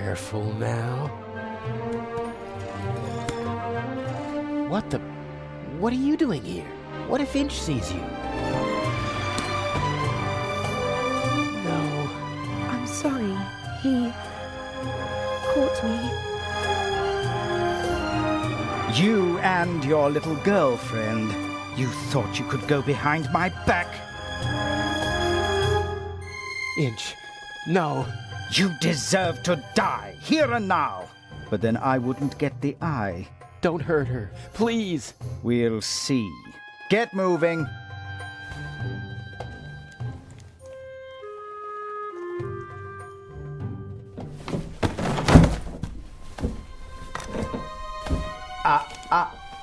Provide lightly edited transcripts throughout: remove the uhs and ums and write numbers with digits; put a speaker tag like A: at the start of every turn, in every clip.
A: Careful now. What are you doing here? What if Inch sees you? No.
B: I'm sorry. He caught me.
C: You and your little girlfriend. You thought you could go behind my back?
A: Inch, no.
C: You deserve to die, here and now. But then I wouldn't get the eye.
A: Don't hurt her, please.
C: We'll see. Get moving.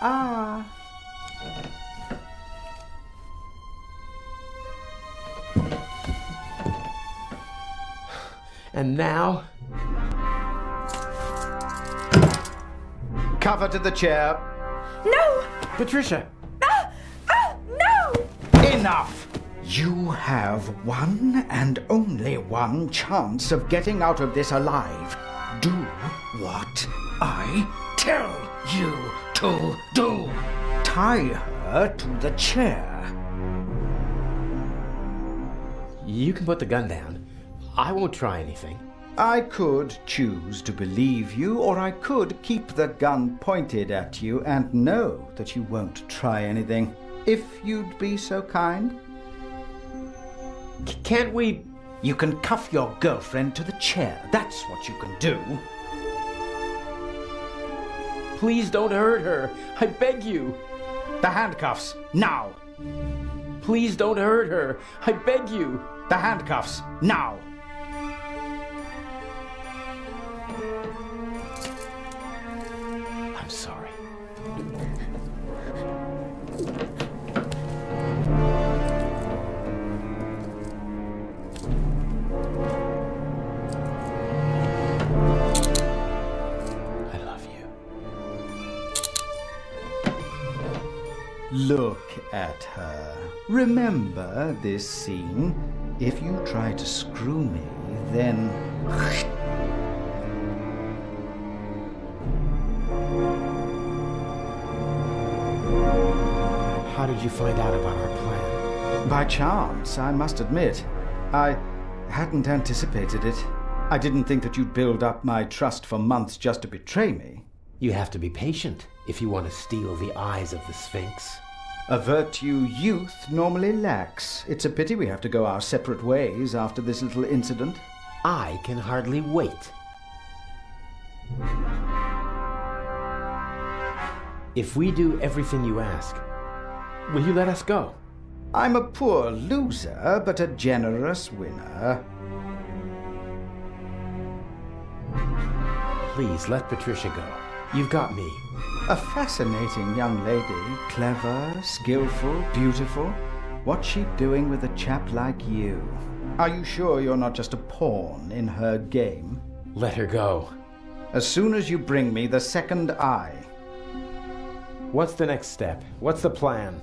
C: Ah.
A: And now?
C: Cover to the chair.
B: No!
A: Patricia!
B: No!
C: Enough! You have one and only one chance of getting out of this alive. Do what I tell you to do. Tie her to the chair.
A: You can put the gun down. I won't try anything.
C: I could choose to believe you, or I could keep the gun pointed at you and know that you won't try anything. If you'd be so kind.
A: Can't we...
C: You can cuff your girlfriend to the chair. That's what you can do.
A: Please don't hurt her. I beg you.
C: The handcuffs, now.
A: Please don't hurt her. I beg you.
C: The handcuffs, now.
A: I'm sorry. I love you.
C: Look at her. Remember this scene? If you try to screw me, then...
A: How did you find out about our plan?
C: By chance, I must admit. I hadn't anticipated it. I didn't think that you'd build up my trust for months just to betray me.
A: You have to be patient if you want to steal the eyes of the Sphinx.
C: A virtue youth normally lacks. It's a pity we have to go our separate ways after this little incident.
A: I can hardly wait. If we do everything you ask, will you let us go?
C: I'm a poor loser, but a generous winner.
A: Please let Patricia go. You've got me.
C: A fascinating young lady, clever, skillful, beautiful. What's she doing with a chap like you? Are you sure you're not just a pawn in her game?
A: Let her go.
C: As soon as you bring me the second eye.
A: What's the next step? What's the plan?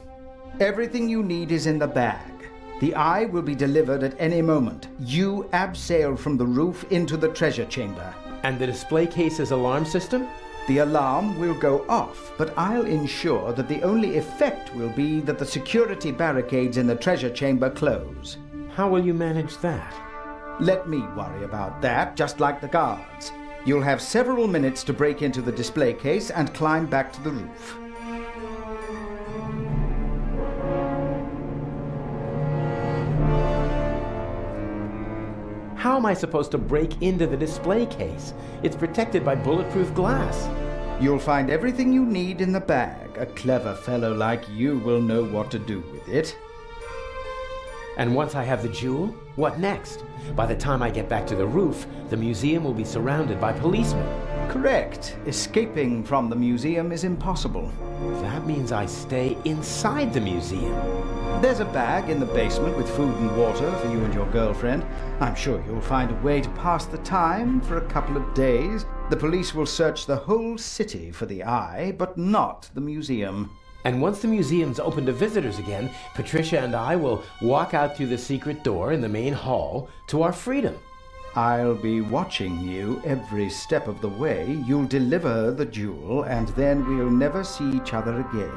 C: Everything you need is in the bag. The eye will be delivered at any moment. You abseil from the roof into the treasure chamber.
A: And the display case's alarm system?
C: The alarm will go off, but I'll ensure that the only effect will be that the security barricades in the treasure chamber close.
A: How will you manage that?
C: Let me worry about that, just like the guards. You'll have several minutes to break into the display case and climb back to the roof.
A: How am I supposed to break into the display case? It's protected by bulletproof glass.
C: You'll find everything you need in the bag. A clever fellow like you will know what to do with it.
A: And once I have the jewel, what next? By the time I get back to the roof, the museum will be surrounded by policemen.
C: Correct. Escaping from the museum is impossible.
A: That means I stay inside the museum.
C: There's a bag in the basement with food and water for you and your girlfriend. I'm sure you'll find a way to pass the time for a couple of days. The police will search the whole city for the eye, but not the museum.
A: And once the museum's open to visitors again, Patricia and I will walk out through the secret door in the main hall to our freedom.
C: I'll be watching you every step of the way. You'll deliver the jewel, and then we'll never see each other again.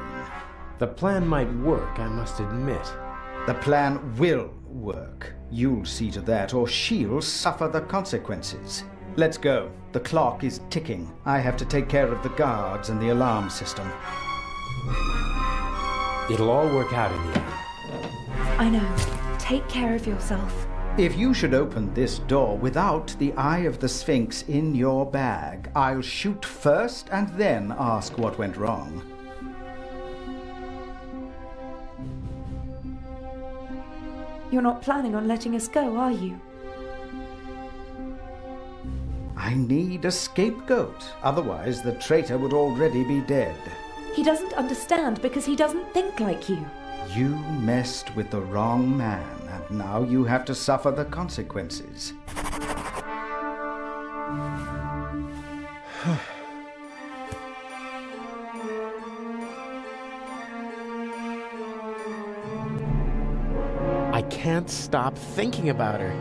A: The plan might work, I must admit.
C: The plan will work. You'll see to that, or she'll suffer the consequences. Let's go. The clock is ticking. I have to take care of the guards and the alarm system.
A: It'll all work out in the end.
B: I know. Take care of yourself.
C: If you should open this door without the Eye of the Sphinx in your bag, I'll shoot first and then ask what went wrong.
B: You're not planning on letting us go, are you?
C: I need a scapegoat. Otherwise, the traitor would already be dead.
B: He doesn't understand because he doesn't think like you.
C: You messed with the wrong man, and now you have to suffer the consequences.
A: I can't stop thinking about her,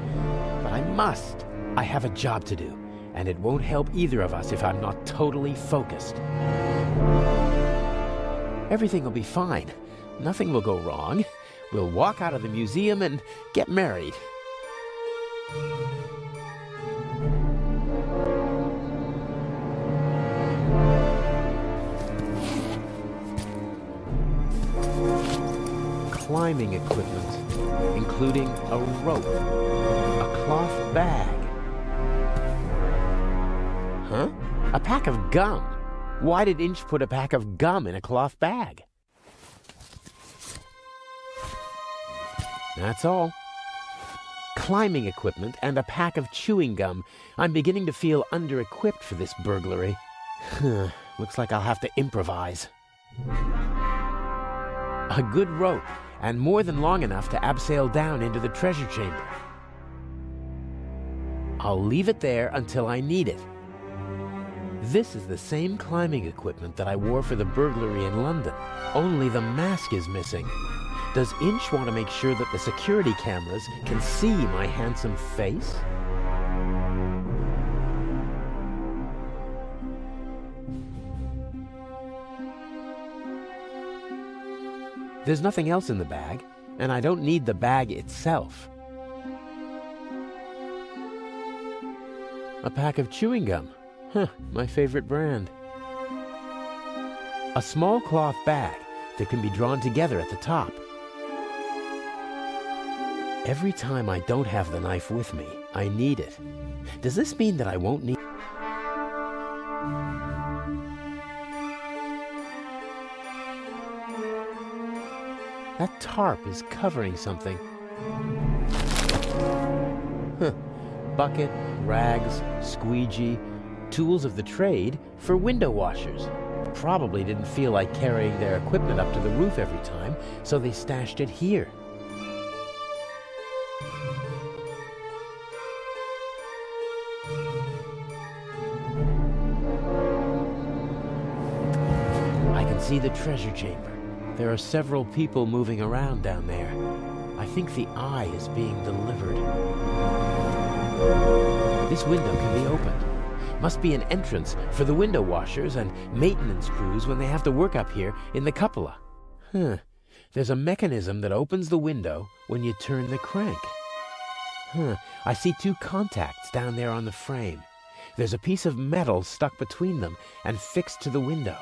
A: but I must. I have a job to do, and it won't help either of us if I'm not totally focused. Everything will be fine. Nothing will go wrong. We'll walk out of the museum and get married. Climbing equipment, including a rope, a cloth bag. Huh? A pack of gum. Why did Inch put a pack of gum in a cloth bag? That's all. Climbing equipment and a pack of chewing gum. I'm beginning to feel under-equipped for this burglary. Looks like I'll have to improvise. A good rope, and more than long enough to abseil down into the treasure chamber. I'll leave it there until I need it. This is the same climbing equipment that I wore for the burglary in London. Only the mask is missing. Does Inch want to make sure that the security cameras can see my handsome face? There's nothing else in the bag, and I don't need the bag itself. A pack of chewing gum. My favorite brand. A small cloth bag that can be drawn together at the top. Every time I don't have the knife with me, I need it. Does this mean that I won't need... That tarp is covering something. Bucket, rags, squeegee, tools of the trade for window washers. Probably didn't feel like carrying their equipment up to the roof every time, so they stashed it here. I can see the treasure chamber. There are several people moving around down there. I think the eye is being delivered. This window can be opened. Must be an entrance for the window washers and maintenance crews when they have to work up here in the cupola. There's a mechanism that opens the window when you turn the crank. I see two contacts down there on the frame. There's a piece of metal stuck between them and fixed to the window.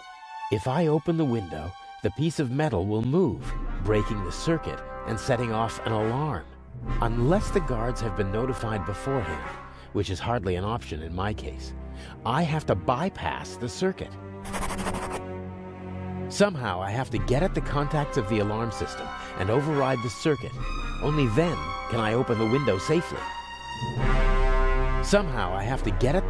A: If I open the window, the piece of metal will move, breaking the circuit and setting off an alarm. Unless the guards have been notified beforehand, which is hardly an option in my case, I have to bypass the circuit. Somehow I have to get at the contacts of the alarm system and override the circuit. Only then can I open the window safely. Somehow I have to get at...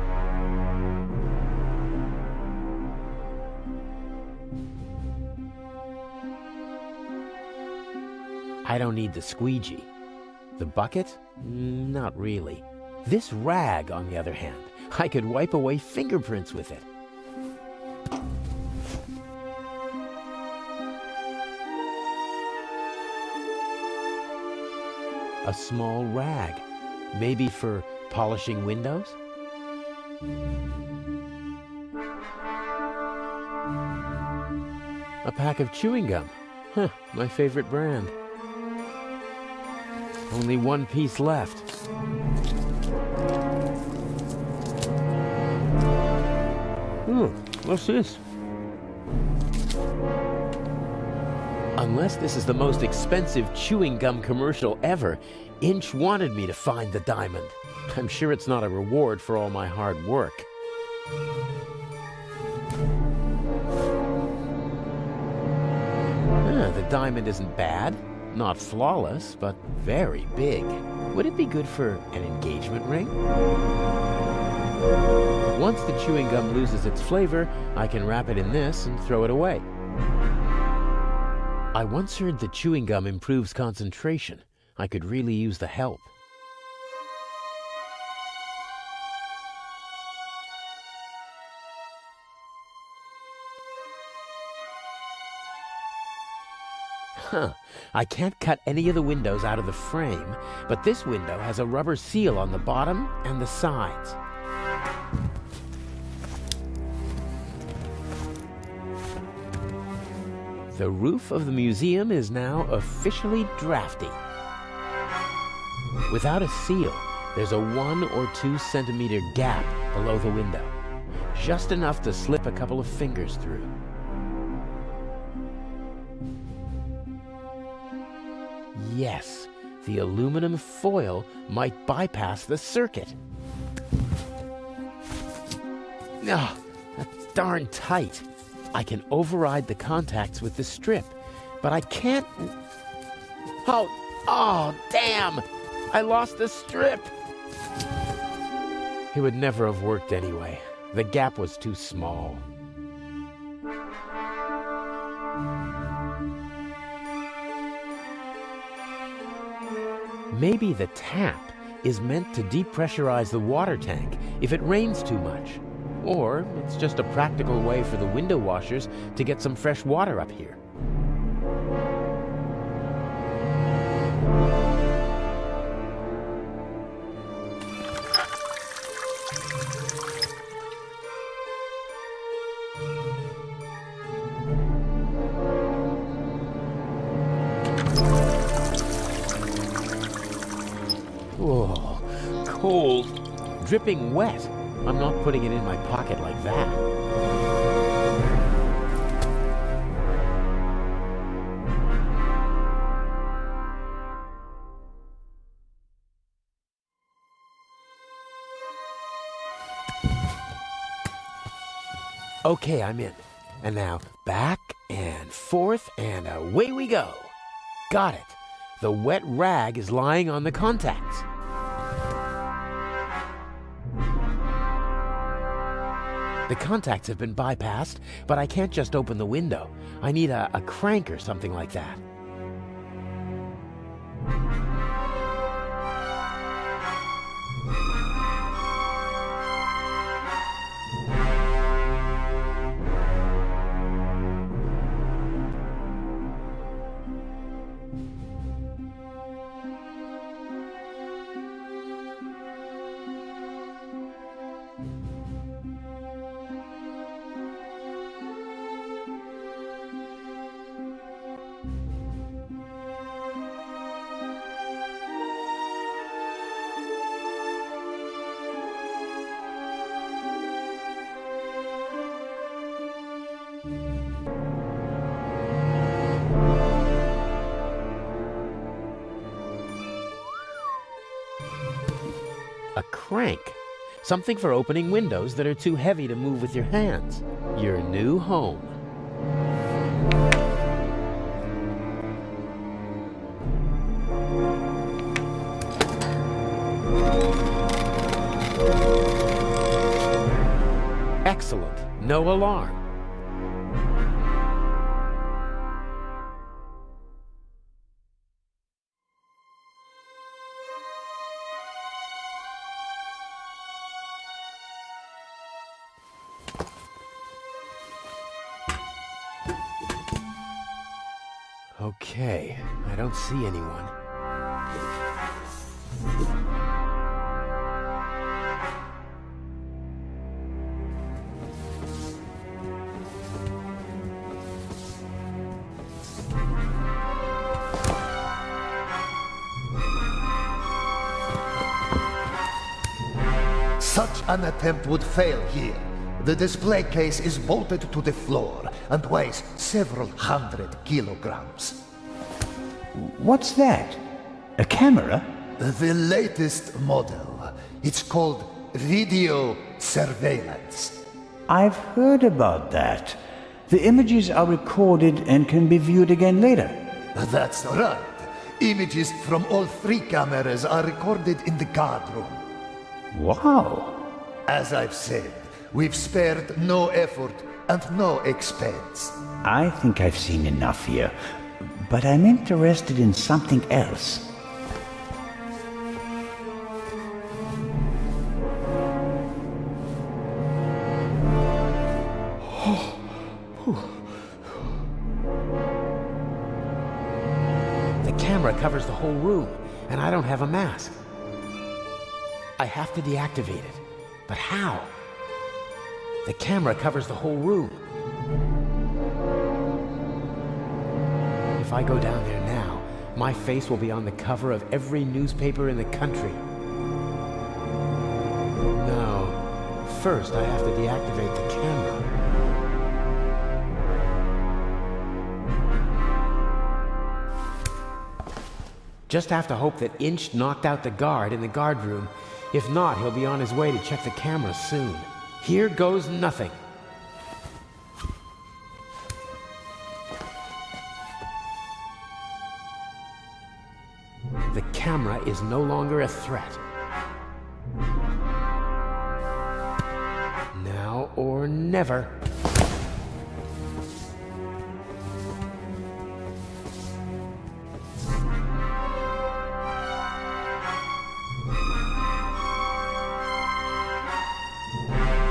A: I don't need the squeegee. The bucket? Not really. This rag, on the other hand, I could wipe away fingerprints with it. A small rag, maybe for Polishing windows? A pack of chewing gum. Huh, my favorite brand. Only one piece left. What's this? Unless this is the most expensive chewing gum commercial ever, Inch wanted me to find the diamond. I'm sure it's not a reward for all my hard work. The diamond isn't bad. Not flawless, but very big. Would it be good for an engagement ring? Once the chewing gum loses its flavor, I can wrap it in this and throw it away. I once heard that chewing gum improves concentration. I could really use the help. I can't cut any of the windows out of the frame, but this window has a rubber seal on the bottom and the sides. The roof of the museum is now officially drafty. Without a seal, there's a 1 or 2 centimeter gap below the window, just enough to slip a couple of fingers through. Yes, the aluminum foil might bypass the circuit. Ah, that's darn tight. I can override the contacts with the strip, but I can't... Oh, damn! I lost the strip! It would never have worked anyway. The gap was too small. Maybe the tap is meant to depressurize the water tank if it rains too much. Or it's just a practical way for the window washers to get some fresh water up here. Whoa, cold, dripping wet. I'm not putting it in my pocket like that. Okay, I'm in. And now back and forth and away we go. Got it. The wet rag is lying on the contacts. The contacts have been bypassed, but I can't just open the window. I need a crank or something like that. A crank. Something for opening windows that are too heavy to move with your hands. Your new home. Excellent. No alarm. Okay, I don't see anyone.
D: Such an attempt would fail here. The display case is bolted to the floor and weighs several hundred kilograms.
E: What's that? A camera?
D: The latest model. It's called video surveillance.
E: I've heard about that. The images are recorded and can be viewed again later.
D: That's right. Images from all 3 cameras are recorded in the guard room.
E: Wow.
D: As I've said, we've spared no effort and no expense.
E: I think I've seen enough here, but I'm interested in something else.
A: The camera covers the whole room, and I don't have a mask. I have to deactivate it. But how? The camera covers the whole room. If I go down there now, my face will be on the cover of every newspaper in the country. No. First, I have to deactivate the camera. Just have to hope that Inch knocked out the guard in the guard room. If not, he'll be on his way to check the camera soon. Here goes nothing. The camera is no longer a threat. Now or never.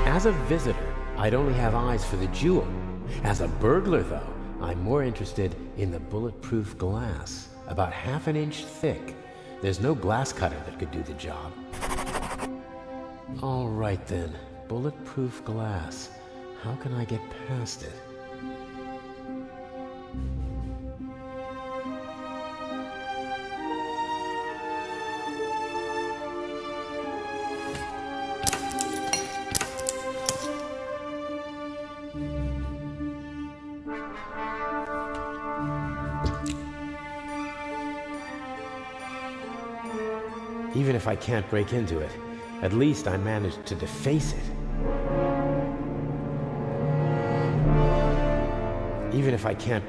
A: As a visitor, I'd only have eyes for the jewel. As a burglar, though, I'm more interested in the bulletproof glass. About ½ an inch thick. There's no glass cutter that could do the job. All right then, bulletproof glass. How can I get past it? Even if I can't break into it, at least I managed to deface it. Even if I can't...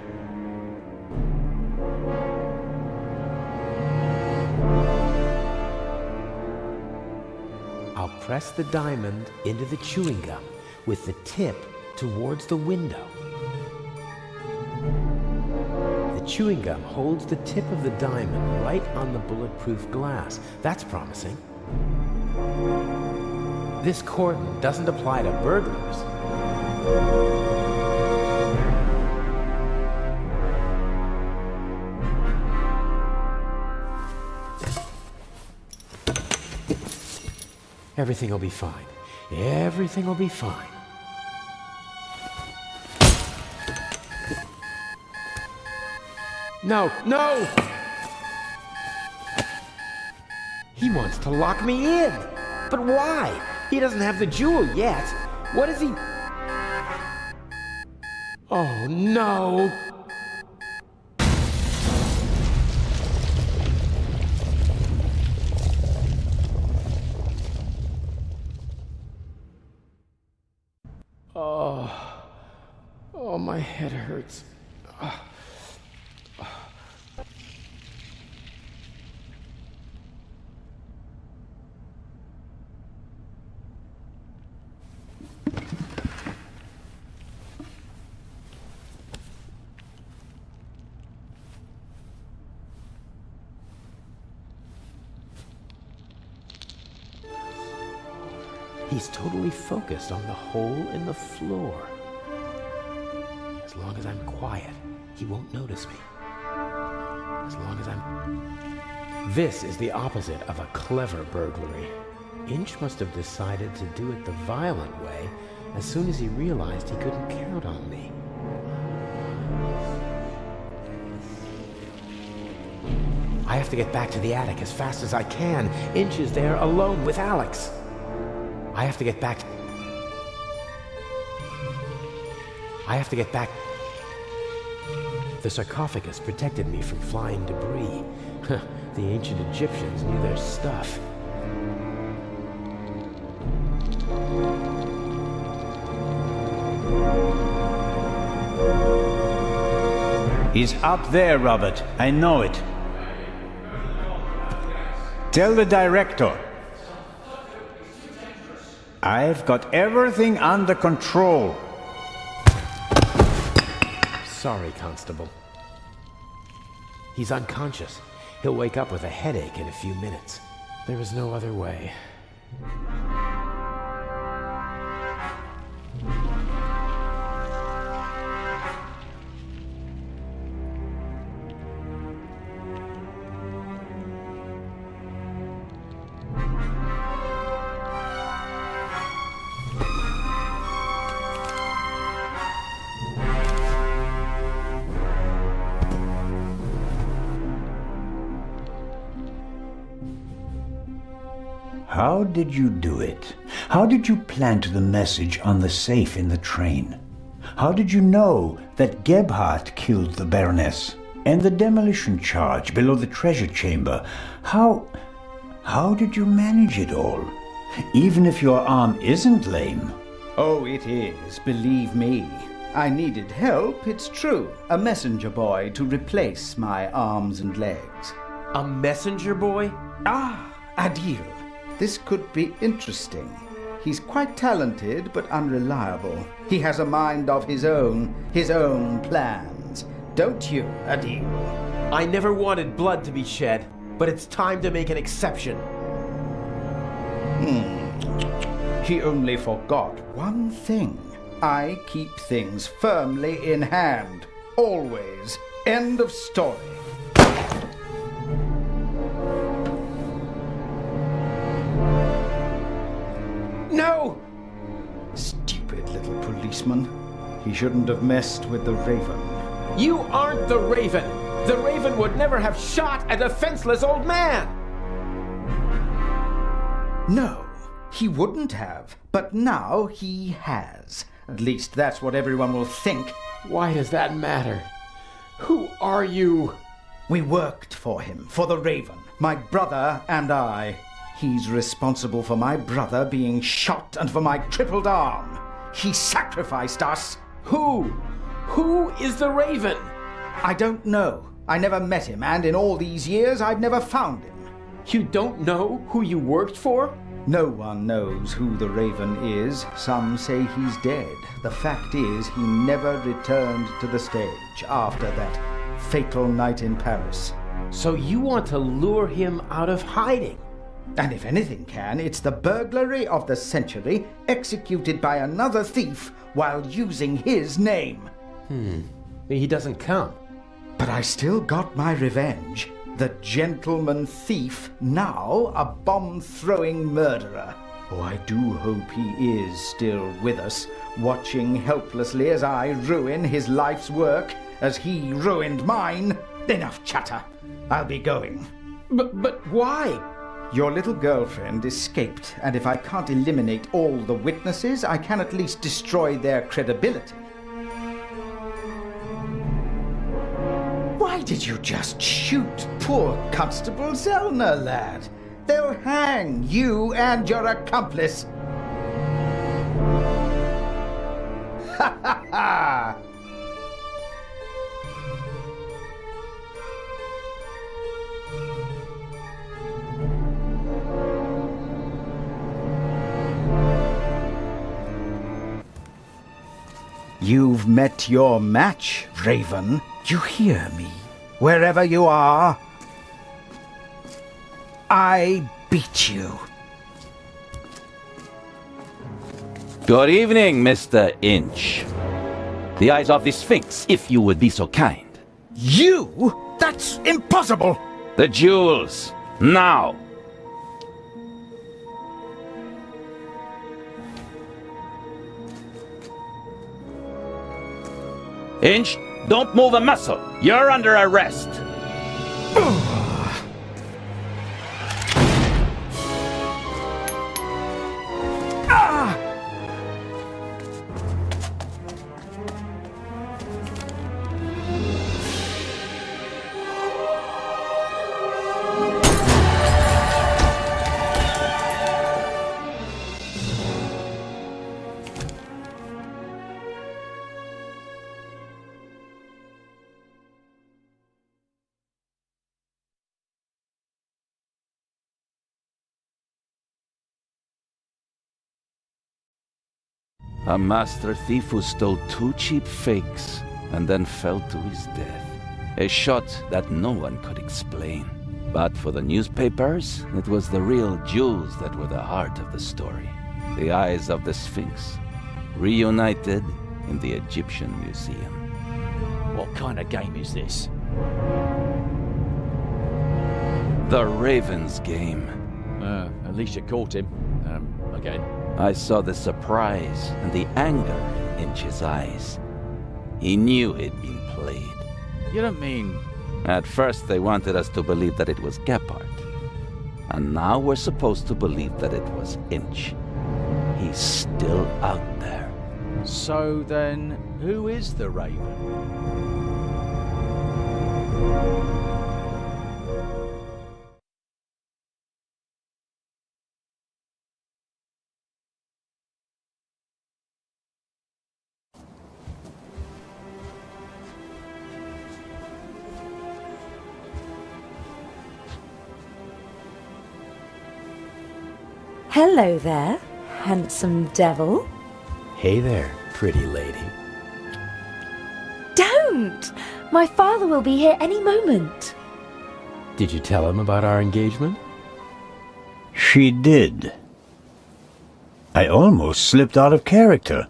A: I'll press the diamond into the chewing gum with the tip towards the window. The chewing gum holds the tip of the diamond right on the bulletproof glass. That's promising. This cordon doesn't apply to burglars. Everything will be fine. Everything will be fine. No, no! He wants to lock me in. But why? He doesn't have the jewel yet. What is he... Oh, no! Oh, my head hurts. He's totally focused on the hole in the floor. As long as I'm quiet, he won't notice me. As long as I'm... This is the opposite of a clever burglary. Inch must have decided to do it the violent way as soon as he realized he couldn't count on me. I have to get back to the attic as fast as I can. Inch is there alone with Alex. I have to get back. I have to get back. The sarcophagus protected me from flying debris. The ancient Egyptians knew their stuff.
E: He's up there, Robert. I know it. Tell the director. I've got everything under control.
A: Sorry, Constable. He's unconscious. He'll wake up with a headache in a few minutes. There was no other way.
E: How did you do it? How did you plant the message on the safe in the train? How did you know that Gebhardt killed the Baroness? And the demolition charge below the treasure chamber? How did you manage it all? Even if your arm isn't lame.
C: Oh, it is, believe me. I needed help, it's true. A messenger boy to replace my arms and legs.
A: A messenger boy?
C: Ah, Adil. This could be interesting. He's quite talented, but unreliable. He has a mind of his own plans. Don't you, Adil?
A: I never wanted blood to be shed, but it's time to make an exception.
C: He only forgot one thing. I keep things firmly in hand. Always. End of story. No! Stupid little policeman. He shouldn't have messed with the Raven.
A: You aren't the Raven! The Raven would never have shot a defenseless old man!
C: No, he wouldn't have. But now he has. At least that's what everyone will think.
A: Why does that matter? Who are you?
C: We worked for him, for the Raven, my brother and I. He's responsible for my brother being shot and for my crippled arm. He sacrificed us.
A: Who? Who is the Raven?
C: I don't know. I never met him, and in all these years, I've never found him.
A: You don't know who you worked for?
C: No one knows who the Raven is. Some say he's dead. The fact is, he never returned to the stage after that fatal night in Paris.
A: So you want to lure him out of hiding?
C: And if anything can, it's the burglary of the century executed by another thief while using his name.
A: He doesn't come.
C: But I still got my revenge. The gentleman thief, now a bomb-throwing murderer. Oh, I do hope he is still with us, watching helplessly as I ruin his life's work, as he ruined mine. Enough chatter. I'll be going.
A: But why?
C: Your little girlfriend escaped, and if I can't eliminate all the witnesses, I can at least destroy their credibility. Why did you just shoot poor Constable Zellner, lad? They'll hang you and your accomplice. Ha ha ha! You've met your match, Raven. You hear me? Wherever you are, I beat you.
F: Good evening, Mr. Inch. The eyes of the Sphinx, if you would be so kind.
C: You? That's impossible!
F: The jewels, now! Inch, don't move a muscle. You're under arrest. A master thief who stole 2 cheap fakes and then fell to his death. A shot that no one could explain. But for the newspapers, it was the real jewels that were the heart of the story. The eyes of the Sphinx, reunited in the Egyptian Museum.
G: What kind of game is this?
F: The Raven's game.
G: At least you caught him. Again.
F: I saw the surprise and the anger in his eyes. He knew he'd been played.
G: You don't mean...
F: At first they wanted us to believe that it was Gebhardt. And now we're supposed to believe that it was Inch. He's still out there.
G: So then, who is the Raven?
B: Hello there, handsome devil.
A: Hey there, pretty lady.
B: Don't! My father will be here any moment.
A: Did you tell him about our engagement?
E: She did. I almost slipped out of character.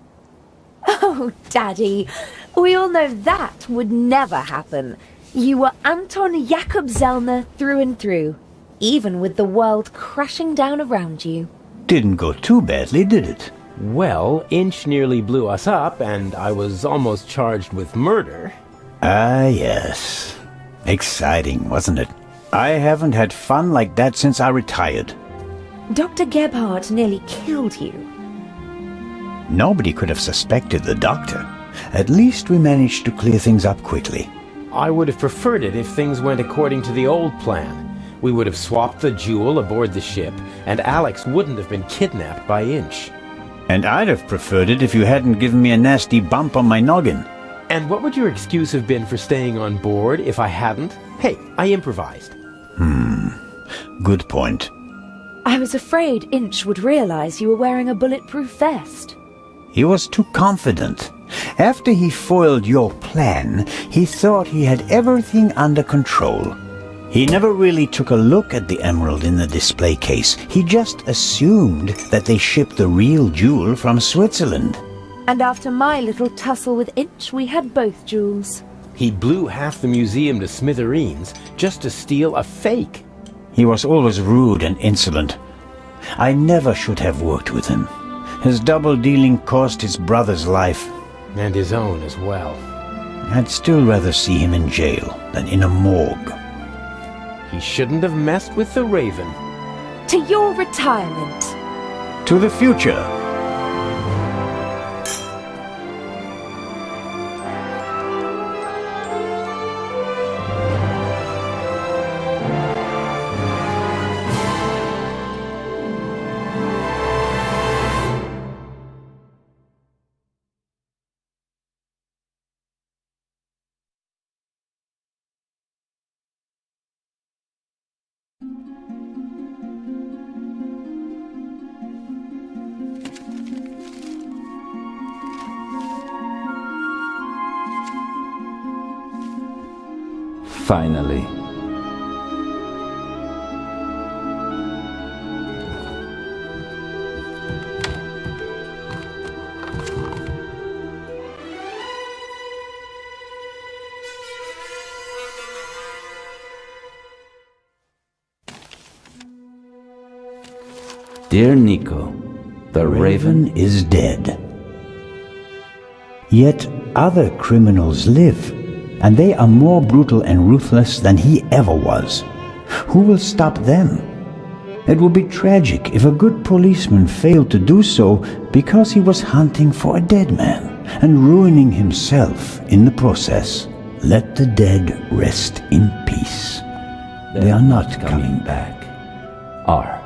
B: Oh, Daddy, we all know that would never happen. You were Anton Jakob Zellner through and through, even with the world crashing down around you.
E: Didn't go too badly, did it?
A: Well, Inch nearly blew us up, and I was almost charged with murder.
E: Ah, yes. Exciting, wasn't it? I haven't had fun like that since I retired.
B: Dr. Gebhardt nearly killed you.
E: Nobody could have suspected the doctor. At least we managed to clear things up quickly.
A: I would have preferred it if things went according to the old plan. We would have swapped the jewel aboard the ship, and Alex wouldn't have been kidnapped by Inch.
E: And I'd have preferred it if you hadn't given me a nasty bump on my noggin.
A: And what would your excuse have been for staying on board if I hadn't? Hey, I improvised.
E: Good point.
B: I was afraid Inch would realize you were wearing a bulletproof vest.
E: He was too confident. After he foiled your plan, he thought he had everything under control. He never really took a look at the emerald in the display case. He just assumed that they shipped the real jewel from Switzerland.
B: And after my little tussle with Inch, we had both jewels.
A: He blew half the museum to smithereens just to steal a fake.
E: He was always rude and insolent. I never should have worked with him. His double-dealing cost his brother's life.
A: And his own as well.
E: I'd still rather see him in jail than in a morgue.
A: He shouldn't have messed with the Raven.
B: To your retirement.
E: To the future.
F: Finally. Dear Nico, the Raven
E: is dead. Yet other criminals live, and they are more brutal and ruthless than he ever was. Who will stop them? It would be tragic if a good policeman failed to do so because he was hunting for a dead man and ruining himself in the process. Let the dead rest in peace. They are not coming back.
F: are.